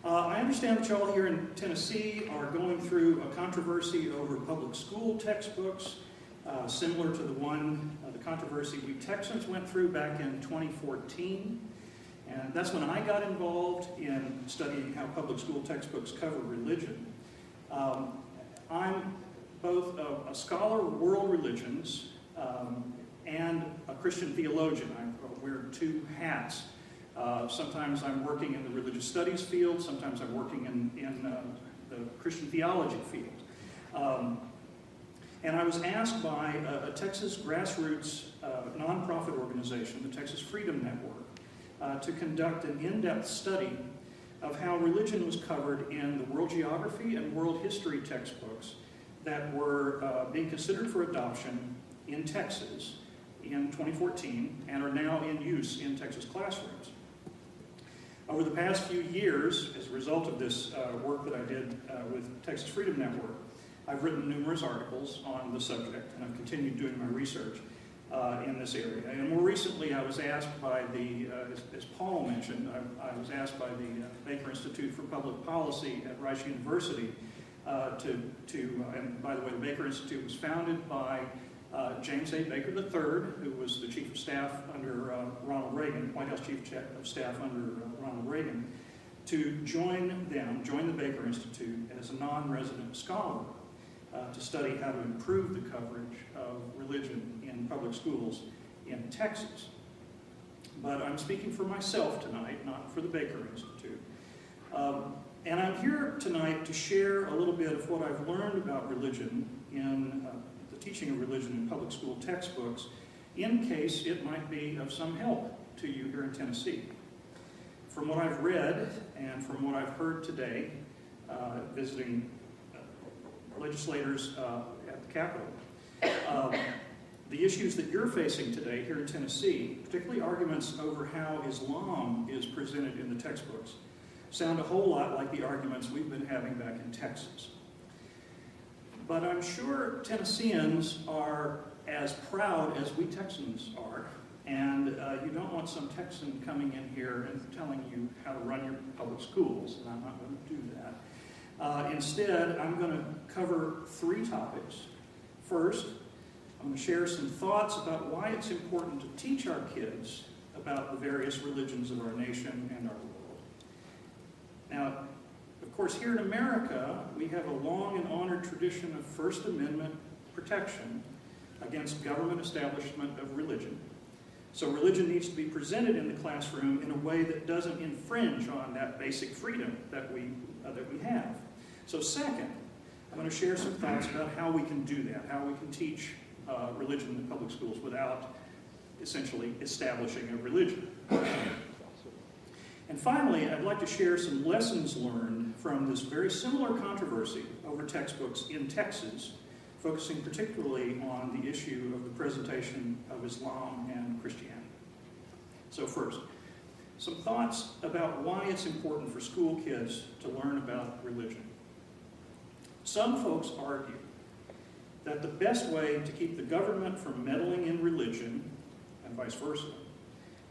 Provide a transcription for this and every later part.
I understand that y'all here in Tennessee are going through a controversy over public school textbooks, similar to the controversy we Texans went through back in 2014. And that's when I got involved in studying how public school textbooks cover religion. I'm both a scholar of world religions and a Christian theologian. I wear two hats. Sometimes I'm working in the religious studies field, sometimes I'm working in the Christian theology field. And I was asked by a Texas grassroots nonprofit organization, the Texas Freedom Network, to conduct an in-depth study of how religion was covered in the world geography and world history textbooks that were being considered for adoption in Texas in 2014 and are now in use in Texas classrooms. Over the past few years, as a result of this work that I did with Texas Freedom Network, I've written numerous articles on the subject, and I've continued doing my research in this area. And more recently, I was asked by as Paul mentioned, I was asked by the Baker Institute for Public Policy at Rice University and by the way, the Baker Institute was founded by James A. Baker III, who was the Chief of Staff under Ronald Reagan, White House Chief of Staff under Ronald Reagan, to join the Baker Institute as a non-resident scholar to study how to improve the coverage of religion in public schools in Texas. But I'm speaking for myself tonight, not for the Baker Institute. And I'm here tonight to share a little bit of what I've learned about religion in the teaching of religion in public school textbooks, in case it might be of some help to you here in Tennessee. From what I've read and from what I've heard today, visiting legislators at the Capitol, the issues that you're facing today here in Tennessee, particularly arguments over how Islam is presented in the textbooks, sound a whole lot like the arguments we've been having back in Texas. But I'm sure Tennesseans are as proud as we Texans are, and you don't want some Texan coming in here and telling you how to run your public schools, and I'm not going to do that. Instead, I'm going to cover three topics. First, I'm going to share some thoughts about why it's important to teach our kids about the various religions of our nation and our world. Now, of course, here in America, we have a long and honored tradition of First Amendment protection against government establishment of religion. So religion needs to be presented in the classroom in a way that doesn't infringe on that basic freedom that we have. So second, I'm going to share some thoughts about how we can do that, how we can teach religion in public schools without essentially establishing a religion. And finally, I'd like to share some lessons learned from this very similar controversy over textbooks in Texas, focusing particularly on the issue of the presentation of Islam and Christianity. So first, some thoughts about why it's important for school kids to learn about religion. Some folks argue that the best way to keep the government from meddling in religion, and vice versa,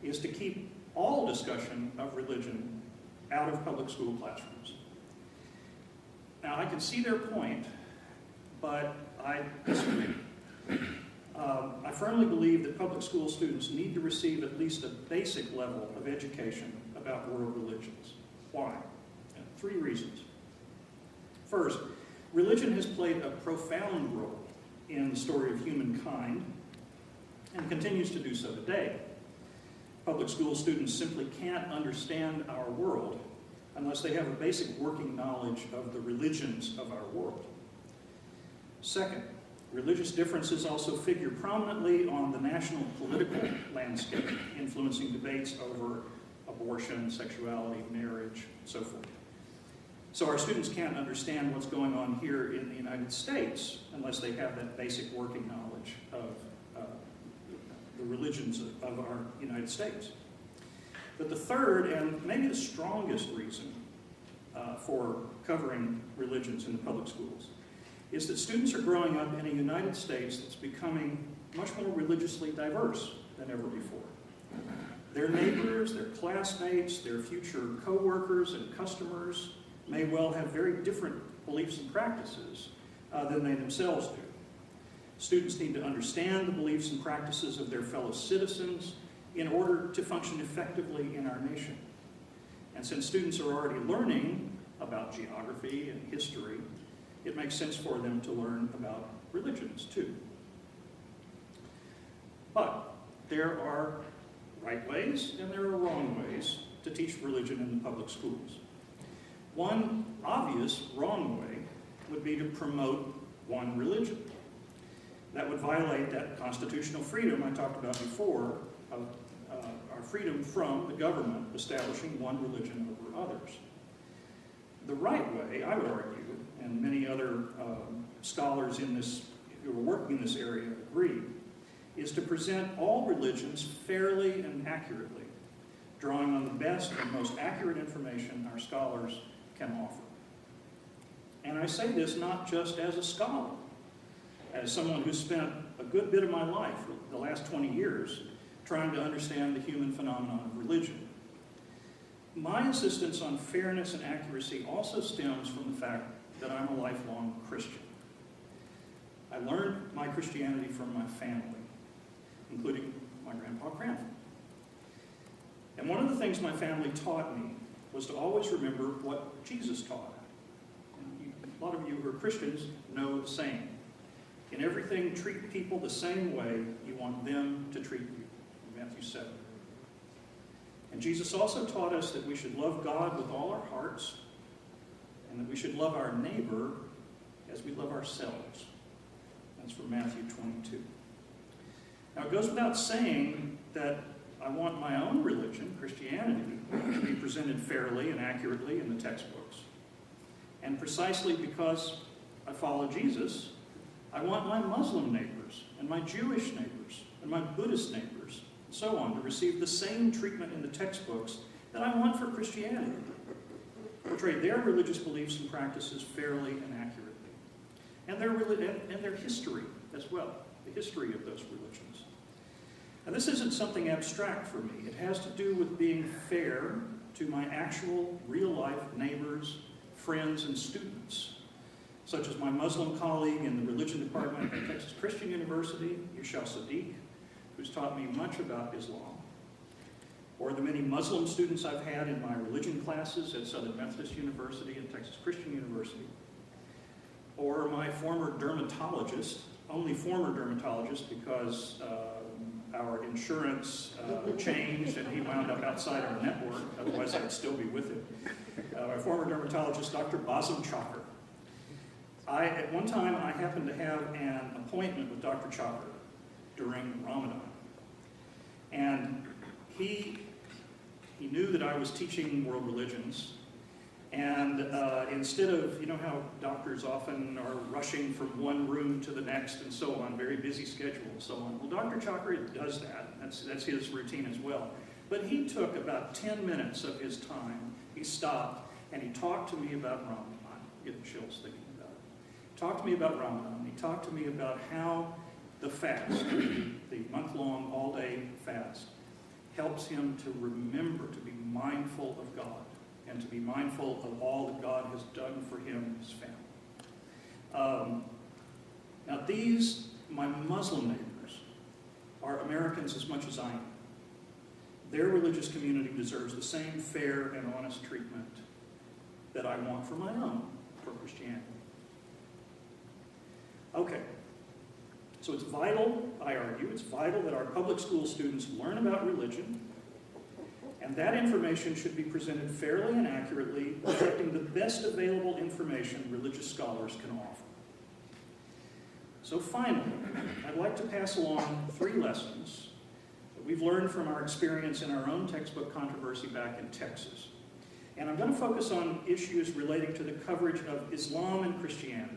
is to keep all discussion of religion out of public school classrooms. Now, I can see their point, but I disagree. I firmly believe that public school students need to receive at least a basic level of education about world religions. Why? Three reasons. First, religion has played a profound role in the story of humankind and continues to do so today. Public school students simply can't understand our world unless they have a basic working knowledge of the religions of our world. Second, religious differences also figure prominently on the national political landscape, influencing debates over abortion, sexuality, marriage, and so forth. So our students can't understand what's going on here in the United States unless they have that basic working knowledge of the religions of our United States. But the third, and maybe the strongest reason for covering religions in the public schools is that students are growing up in a United States that's becoming much more religiously diverse than ever before. Their neighbors, their classmates, their future co-workers and customers may well have very different beliefs and practices than they themselves do. Students need to understand the beliefs and practices of their fellow citizens in order to function effectively in our nation. And since students are already learning about geography and history, it makes sense for them to learn about religions too. But there are right ways and there are wrong ways to teach religion in the public schools. One obvious wrong way would be to promote one religion. That would violate that constitutional freedom I talked about before, of our freedom from the government establishing one religion over others. The right way, I would argue, and many other scholars in this, who are working in this area agree, is to present all religions fairly and accurately, drawing on the best and most accurate information our scholars can offer. And I say this not just as a scholar, as someone who spent a good bit of my life, the last 20 years, trying to understand the human phenomenon of religion. My insistence on fairness and accuracy also stems from the fact that I'm a lifelong Christian. I learned my Christianity from my family, including my grandpa. And one of the things my family taught me was to always remember what Jesus taught. And a lot of you who are Christians know the same. In everything, treat people the same way you want them to treat you. Matthew 7. And Jesus also taught us that we should love God with all our hearts and that we should love our neighbor as we love ourselves. That's from Matthew 22. Now, it goes without saying that I want my own religion, Christianity, to be presented fairly and accurately in the textbooks. And precisely because I follow Jesus, I want my Muslim neighbors and my Jewish neighbors and my Buddhist neighbors and so on to receive the same treatment in the textbooks that I want for Christianity. Portray their religious beliefs and practices fairly and accurately. And their history as well, the history of those religions. Now, this isn't something abstract for me. It has to do with being fair to my actual real-life neighbors, friends, and students, such as my Muslim colleague in the religion department at Texas Christian University, Yushal Sadiq, who's taught me much about Islam, or the many Muslim students I've had in my religion classes at Southern Methodist University and Texas Christian University, or my former dermatologist, only former dermatologist because our insurance changed and he wound up outside our network, otherwise I'd still be with him. My former dermatologist, Dr. Basem Chakr. At one time, I happened to have an appointment with Dr. Chakr during Ramadan. And he knew that I was teaching world religions. And instead of, you know how doctors often are rushing from one room to the next and so on, very busy schedule and so on. Well, Dr. Chakr does that. That's his routine as well. But he took about 10 minutes of his time. He stopped and he talked to me about Ramadan. I'm getting chills thinking about it. Talked to me about Ramadan. He talked to me about how the fast, the month-long, all-day fast, helps him to remember, to be mindful of God, and to be mindful of all that God has done for him and his family. Now these, my Muslim neighbors, are Americans as much as I am. Their religious community deserves the same fair and honest treatment that I want for my own, for Christianity. Okay, so it's vital, I argue, it's vital that our public school students learn about religion, and that information should be presented fairly and accurately, reflecting the best available information religious scholars can offer. So finally, I'd like to pass along 3 lessons that we've learned from our experience in our own textbook controversy back in Texas. And I'm going to focus on issues relating to the coverage of Islam and Christianity,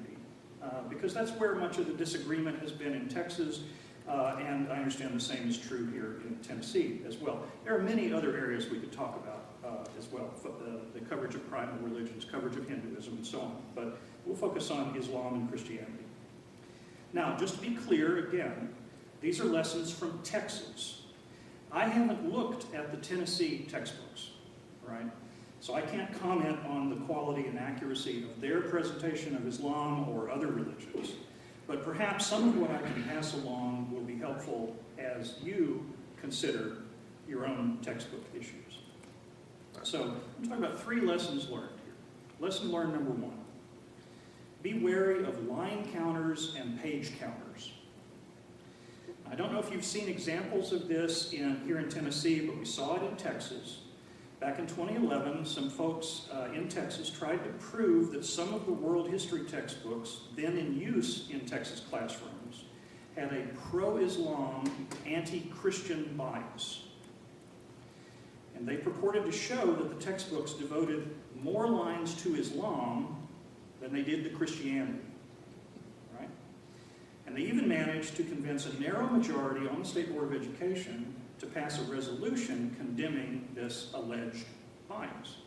because that's where much of the disagreement has been in Texas, and I understand the same is true here in Tennessee as well. There are many other areas we could talk about as well, the coverage of primal religions, coverage of Hinduism, and so on, but we'll focus on Islam and Christianity. Now, just to be clear again, these are lessons from Texas. I haven't looked at the Tennessee textbooks, right? So I can't comment on the quality and accuracy of their presentation of Islam or other religions. But perhaps some of what I can pass along will be helpful as you consider your own textbook issues. So I'm talking about 3 lessons learned here. Lesson learned number 1. Be wary of line counters and page counters. I don't know if you've seen examples of this here in Tennessee, but we saw it in Texas. Back in 2011, some folks in Texas tried to prove that some of the world history textbooks then in use in Texas classrooms had a pro-Islam, anti-Christian bias. And they purported to show that the textbooks devoted more lines to Islam than they did to Christianity. Right? And they even managed to convince a narrow majority on the State Board of Education to pass a resolution condemning this alleged bias.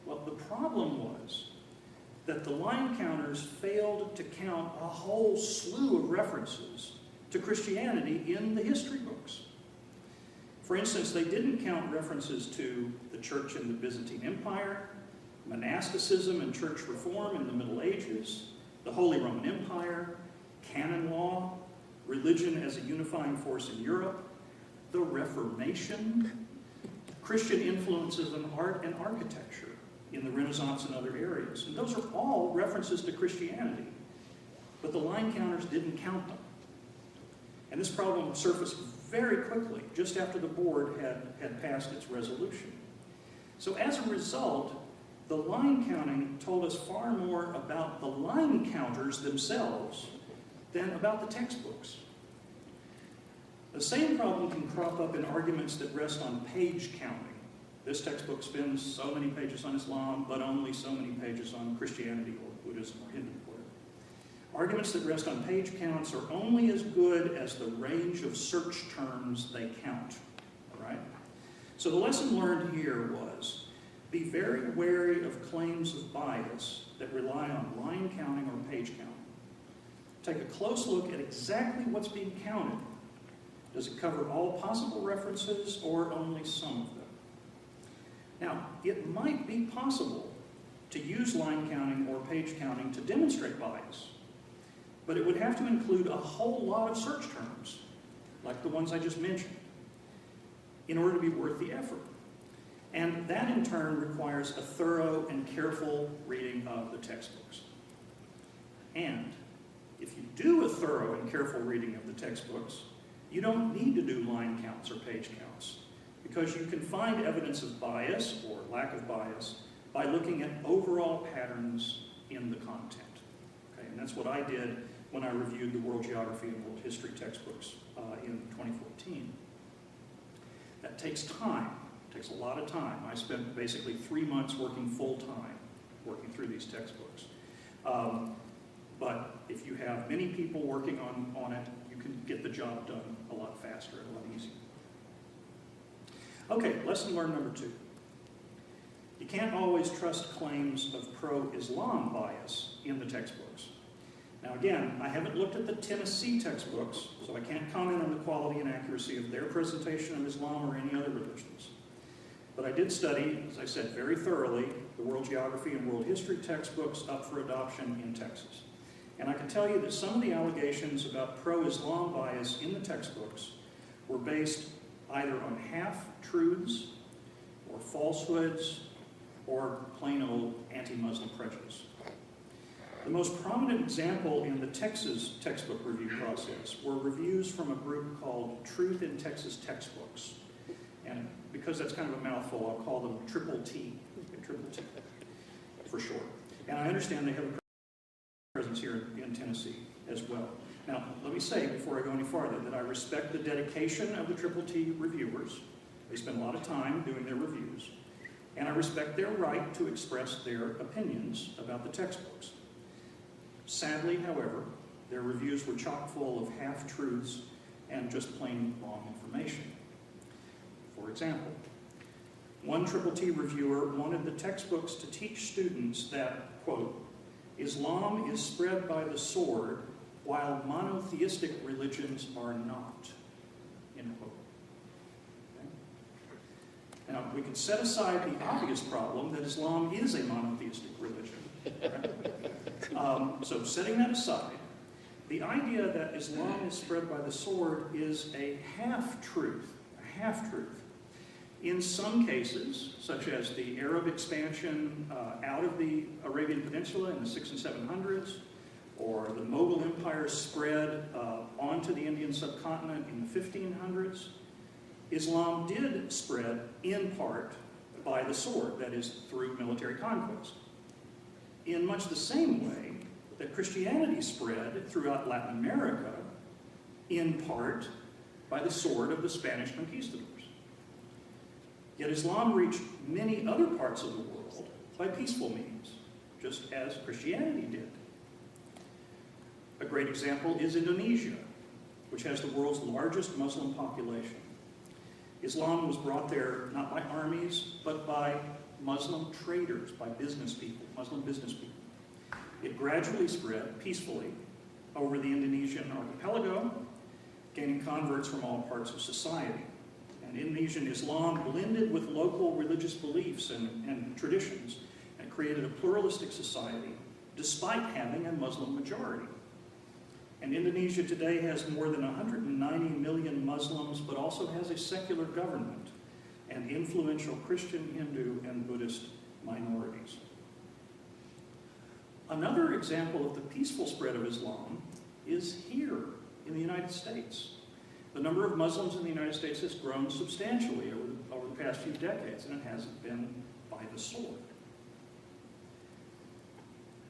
Well, the problem was that the line counters failed to count a whole slew of references to Christianity in the history books. For instance, they didn't count references to the church in the Byzantine Empire, monasticism and church reform in the Middle Ages, the Holy Roman Empire, canon law, religion as a unifying force in Europe, the Reformation, Christian influences in art and architecture in the Renaissance and other areas. And those are all references to Christianity, but the line counters didn't count them. And this problem surfaced very quickly, just after the board had passed its resolution. So as a result, the line counting told us far more about the line counters themselves than about the textbooks. The same problem can crop up in arguments that rest on page counting. This textbook spends so many pages on Islam, but only so many pages on Christianity or Buddhism or Hindu. Arguments that rest on page counts are only as good as the range of search terms they count. All right? So the lesson learned here was, be very wary of claims of bias that rely on line counting or page counting. Take a close look at exactly what's being counted. Does it cover all possible references or only some of them? Now, it might be possible to use line counting or page counting to demonstrate bias, but it would have to include a whole lot of search terms, like the ones I just mentioned, in order to be worth the effort. And that in turn requires a thorough and careful reading of the textbooks. And if you do a thorough and careful reading of the textbooks, you don't need to do line counts or page counts, because you can find evidence of bias or lack of bias by looking at overall patterns in the content. Okay, and that's what I did when I reviewed the world geography and world history textbooks in 2014. That takes time. It takes a lot of time. I spent basically 3 months working full-time, working through these textbooks. But if you have many people working on it, you can get the job done a lot faster and a lot easier. Okay, lesson learned number 2. You can't always trust claims of pro-Islam bias in the textbooks. Now again, I haven't looked at the Tennessee textbooks, so I can't comment on the quality and accuracy of their presentation of Islam or any other religions. But I did study, as I said, very thoroughly, the world geography and world history textbooks up for adoption in Texas. And I can tell you that some of the allegations about pro-Islam bias in the textbooks were based either on half-truths or falsehoods or plain old anti-Muslim prejudice. The most prominent example in the Texas textbook review process were reviews from a group called Truth in Texas Textbooks. And because that's kind of a mouthful, I'll call them Triple T for short. And I understand they have a presence here in Tennessee as well. Now, let me say, before I go any farther, that I respect the dedication of the Triple T reviewers. They spend a lot of time doing their reviews. And I respect their right to express their opinions about the textbooks. Sadly, however, their reviews were chock full of half-truths and just plain wrong information. For example, one Triple T reviewer wanted the textbooks to teach students that, quote, Islam is spread by the sword while monotheistic religions are not, end quote. we could set aside the obvious problem that Islam is a monotheistic religion. Right? So setting that aside, the idea that Islam is spread by the sword is a half-truth, In some cases, such as the Arab expansion out of the Arabian Peninsula in the 600s and 700s, or the Mughal Empire's spread onto the Indian subcontinent in the 1500s, Islam did spread in part by the sword, that is, through military conquest. In much the same way that Christianity spread throughout Latin America, in part by the sword of the Spanish conquistadors. Yet Islam reached many other parts of the world by peaceful means, just as Christianity did. A great example is Indonesia, which has the world's largest Muslim population. Islam was brought there not by armies, but by Muslim traders, by business people, Muslim business people. It gradually spread peacefully over the Indonesian archipelago, gaining converts from all parts of society. And Indonesian Islam blended with local religious beliefs and traditions and created a pluralistic society despite having a Muslim majority. And Indonesia today has more than 190 million Muslims, but also has a secular government and influential Christian, Hindu, and Buddhist minorities. Another example of the peaceful spread of Islam is here in the United States. The number of Muslims in the United States has grown substantially over the past few decades, and it hasn't been by the sword.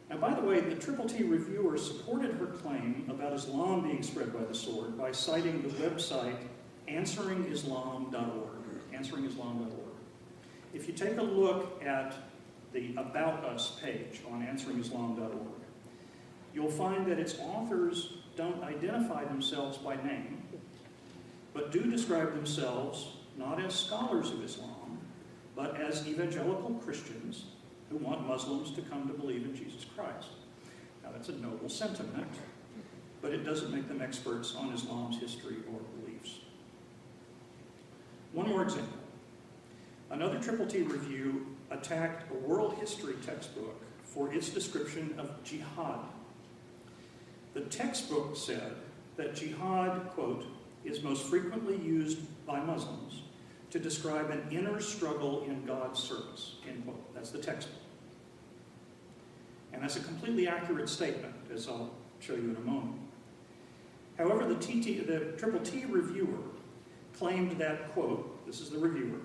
Now, by the way, the Triple T reviewer supported her claim about Islam being spread by the sword by citing the website answeringislam.org. Answeringislam.org. If you take a look at the About Us page on answeringislam.org, you'll find that its authors don't identify themselves by name, but do describe themselves not as scholars of Islam, but as evangelical Christians who want Muslims to come to believe in Jesus Christ. Now, that's a noble sentiment, but it doesn't make them experts on Islam's history or beliefs. One more example. Another Triple T review attacked a world history textbook for its description of jihad. The textbook said that jihad, quote, is most frequently used by Muslims to describe an inner struggle in God's service, end quote. That's the textbook. And that's a completely accurate statement, as I'll show you in a moment. However, the Triple T reviewer claimed that, quote, this is the reviewer,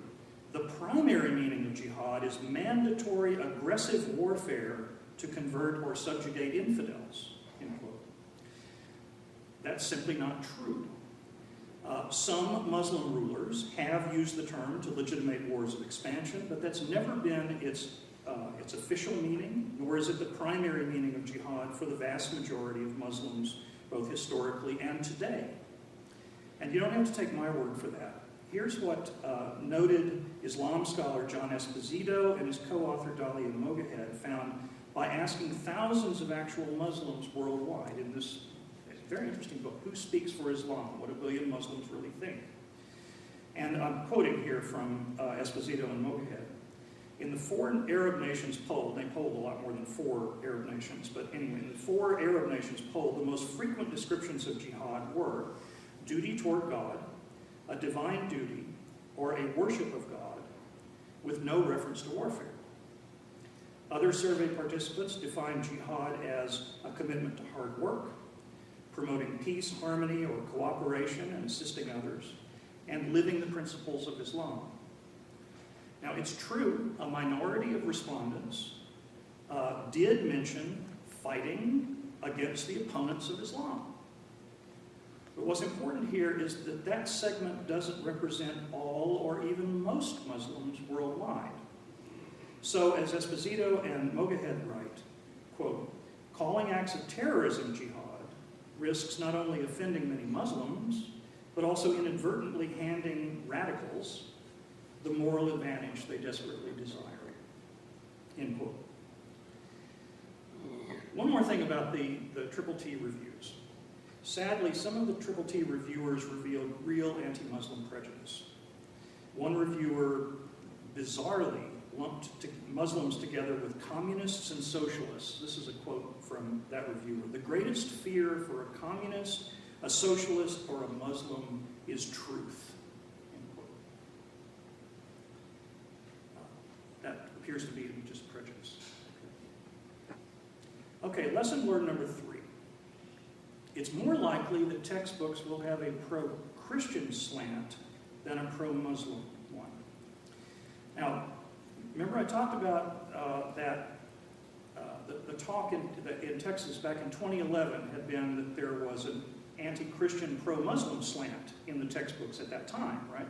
the primary meaning of jihad is mandatory aggressive warfare to convert or subjugate infidels, end quote. That's simply not true. Some Muslim rulers have used the term to legitimate wars of expansion, but that's never been its official meaning, nor is it the primary meaning of jihad for the vast majority of Muslims, both historically and today. And you don't have to take my word for that. Here's what noted Islam scholar John Esposito and his co-author Dalia Mogahed found by asking thousands of actual Muslims worldwide in this very interesting book, Who Speaks for Islam? What a Billion Muslims Really Think. And I'm quoting here from Esposito and Mogahed. In the 4 Arab nations polled, they polled a lot more than 4 Arab nations, but anyway, in the 4 Arab nations polled, the most frequent descriptions of jihad were duty toward God, a divine duty, or a worship of God, with no reference to warfare. Other survey participants defined jihad as a commitment to hard work, promoting peace, harmony, or cooperation and assisting others, and living the principles of Islam. Now, it's true, a minority of respondents did mention fighting against the opponents of Islam. But what's important here is that that segment doesn't represent all or even most Muslims worldwide. So, as Esposito and Mogahed write, quote, calling acts of terrorism jihad risks not only offending many Muslims, but also inadvertently handing radicals the moral advantage they desperately desire, end quote. One more thing about the Triple T reviews. Sadly, some of the Triple T reviewers revealed real anti-Muslim prejudice. One reviewer bizarrely lumped Muslims together with communists and socialists. This is a quote from that reviewer. The greatest fear for a communist, a socialist, or a Muslim is truth. End quote. That appears to be just prejudice. Okay, lesson learned number 3. It's more likely that textbooks will have a pro-Christian slant than a pro-Muslim one. Now, remember I talked about the talk in Texas back in 2011 had been that there was an anti-Christian pro-Muslim slant in the textbooks at that time, right?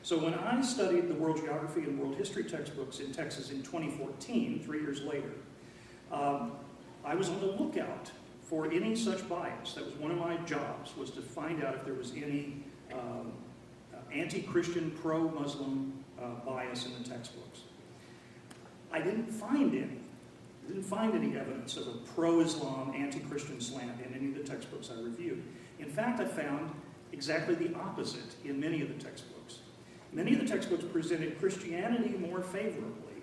So when I studied the world geography and world history textbooks in Texas in 2014, 3 years later, I was on the lookout for any such bias. That was one of my jobs, was to find out if there was any anti-Christian, pro-Muslim bias in the textbooks. I didn't find any. I didn't find any evidence of a pro-Islam, anti-Christian slant in any of the textbooks I reviewed. In fact, I found exactly the opposite in many of the textbooks. Many of the textbooks presented Christianity more favorably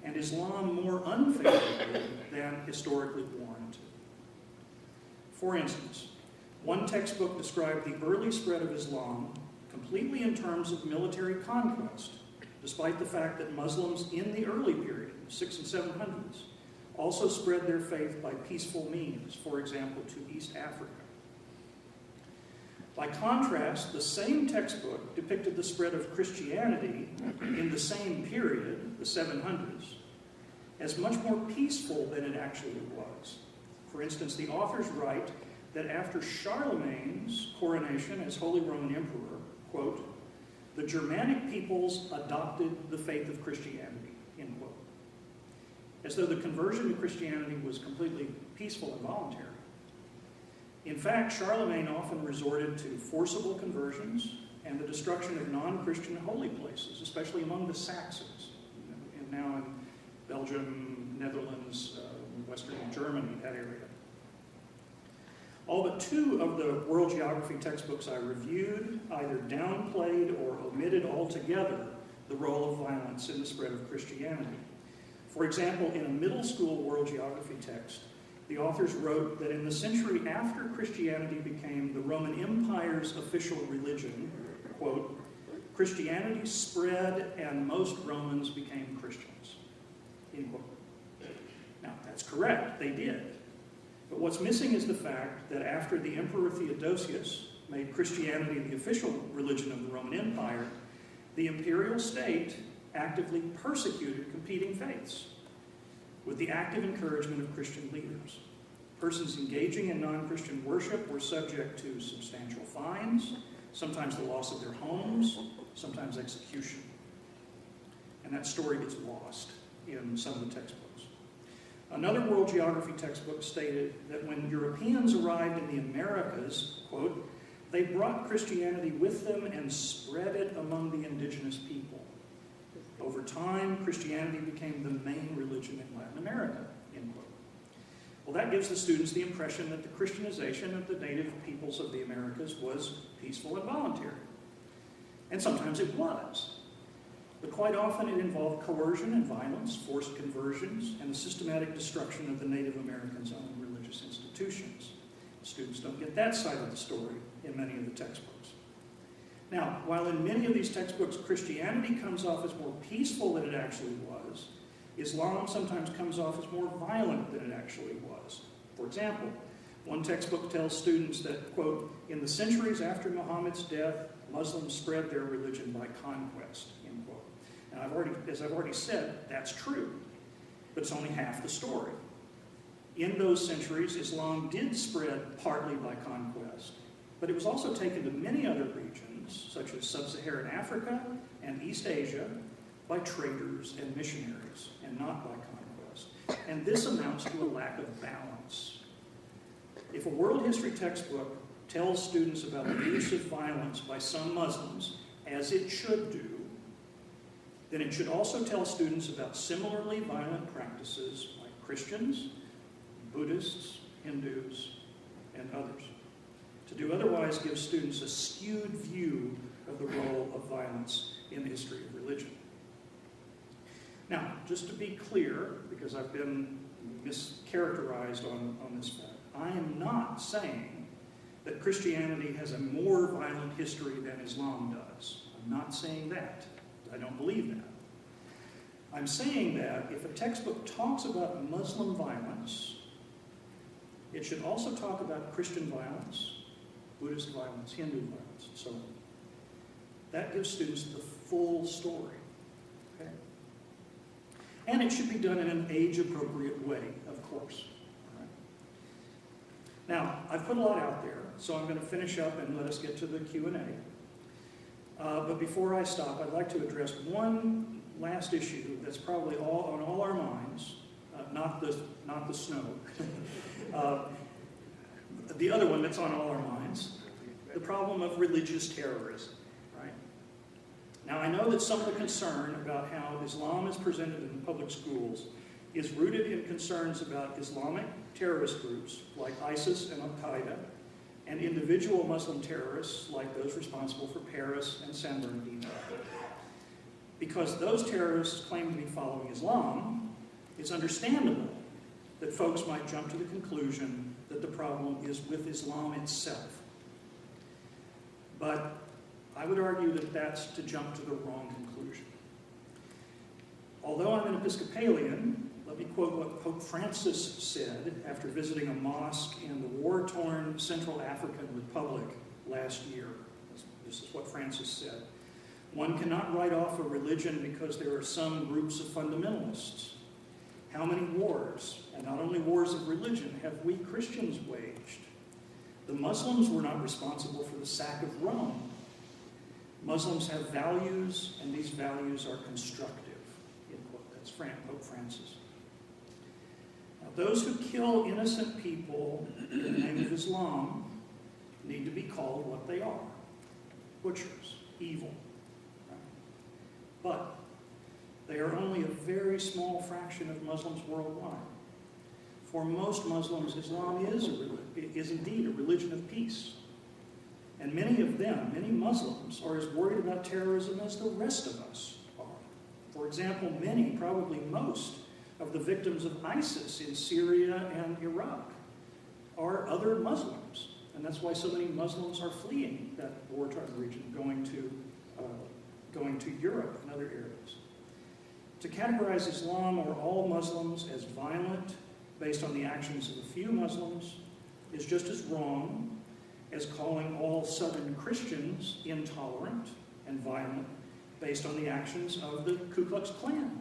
and Islam more unfavorably than historically warranted. For instance, one textbook described the early spread of Islam completely in terms of military conquest, despite the fact that Muslims in the early period, 600s and 700s, also spread their faith by peaceful means, for example, to East Africa. By contrast, the same textbook depicted the spread of Christianity in the same period, the 700s, as much more peaceful than it actually was. For instance, the authors write that after Charlemagne's coronation as Holy Roman Emperor, quote, the Germanic peoples adopted the faith of Christianity, end quote. As though the conversion to Christianity was completely peaceful and voluntary. In fact, Charlemagne often resorted to forcible conversions and the destruction of non-Christian holy places, especially among the Saxons, and now in Belgium, Netherlands, Western Germany, that area. All but 2 of the world geography textbooks I reviewed either downplayed or omitted altogether the role of violence in the spread of Christianity. For example, in a middle school world geography text, the authors wrote that in the century after Christianity became the Roman Empire's official religion, quote, Christianity spread and most Romans became Christians, end quote. Now, that's correct, they did. But what's missing is the fact that after the Emperor Theodosius made Christianity the official religion of the Roman Empire, the imperial state actively persecuted competing faiths with the active encouragement of Christian leaders. Persons engaging in non-Christian worship were subject to substantial fines, sometimes the loss of their homes, sometimes execution. And that story gets lost in some of the textbooks. Another world geography textbook stated that when Europeans arrived in the Americas, quote, they brought Christianity with them and spread it among the indigenous people. Over time, Christianity became the main religion in Latin America, end quote. Well, that gives the students the impression that the Christianization of the native peoples of the Americas was peaceful and voluntary. And sometimes it was. But quite often it involved coercion and violence, forced conversions, and the systematic destruction of the Native Americans' own religious institutions. Students don't get that side of the story in many of the textbooks. Now, while in many of these textbooks Christianity comes off as more peaceful than it actually was, Islam sometimes comes off as more violent than it actually was. For example, one textbook tells students that, quote, in the centuries after Muhammad's death, Muslims spread their religion by conquest, end quote. Now, as I've already said, that's true, but it's only half the story. In those centuries, Islam did spread partly by conquest, but it was also taken to many other regions, such as sub-Saharan Africa and East Asia, by traders and missionaries, and not by conquest. And this amounts to a lack of balance. If a world history textbook tells students about the use of violence by some Muslims, as it should do, then it should also tell students about similarly violent practices by Christians, Buddhists, Hindus, and others. To do otherwise gives students a skewed view of the role of violence in the history of religion. Now, just to be clear, because I've been mischaracterized on this fact, I am not saying that Christianity has a more violent history than Islam does. I'm not saying that. I don't believe that. I'm saying that if a textbook talks about Muslim violence, it should also talk about Christian violence, Buddhist violence, Hindu violence, and so on. That gives students the full story. Okay? And it should be done in an age-appropriate way, of course. All right? Now, I've put a lot out there, so I'm going to finish up and let us get to the Q&A. But before I stop, I'd like to address one last issue that's probably on all our minds, not the snow. The other one that's on all our minds, the problem of religious terrorism. Right? Now, I know that some of the concern about how Islam is presented in public schools is rooted in concerns about Islamic terrorist groups like ISIS and Al-Qaeda, and individual Muslim terrorists like those responsible for Paris and San Bernardino. Because those terrorists claim to be following Islam, it's understandable that folks might jump to the conclusion that the problem is with Islam itself. But I would argue that that's to jump to the wrong conclusion. Although I'm an Episcopalian, let me quote what Pope Francis said after visiting a mosque in the war-torn Central African Republic last year. This is what Francis said. One cannot write off a religion because there are some groups of fundamentalists. How many wars, and not only wars of religion, have we Christians waged? The Muslims were not responsible for the sack of Rome. Muslims have values, and these values are constructive. That's Pope Francis. Now, those who kill innocent people in the name of Islam need to be called what they are: butchers, evil. Right? But they are only a very small fraction of Muslims worldwide. For most Muslims, Islam is indeed a religion of peace. And many of them, many Muslims, are as worried about terrorism as the rest of us are. For example, many, probably most, of the victims of ISIS in Syria and Iraq are other Muslims. And that's why so many Muslims are fleeing that war-torn region, going to Europe and other areas. To categorize Islam or all Muslims as violent based on the actions of a few Muslims is just as wrong as calling all Southern Christians intolerant and violent based on the actions of the Ku Klux Klan.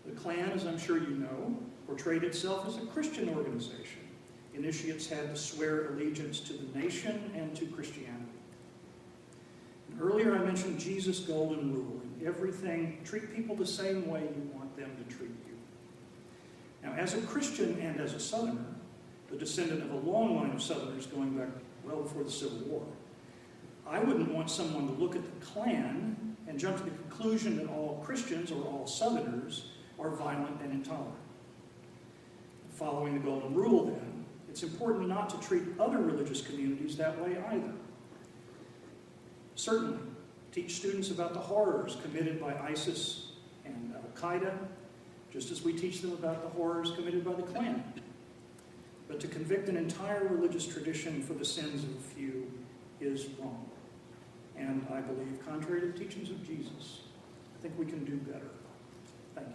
The Klan, as I'm sure you know, portrayed itself as a Christian organization. Initiates had to swear allegiance to the nation and to Christianity. And earlier I mentioned Jesus' golden rule. In everything, treat people the same way you want them to treat you. Now, as a Christian and as a Southerner, the descendant of a long line of Southerners going back well before the Civil War, I wouldn't want someone to look at the Klan and jump to the conclusion that all Christians or all Southerners are violent and intolerant. Following the golden rule, then, it's important not to treat other religious communities that way either. Certainly, teach students about the horrors committed by ISIS and Al-Qaeda, just as we teach them about the horrors committed by the Klan. But to convict an entire religious tradition for the sins of a few is wrong. And I believe, contrary to the teachings of Jesus, I think we can do better. Thank you.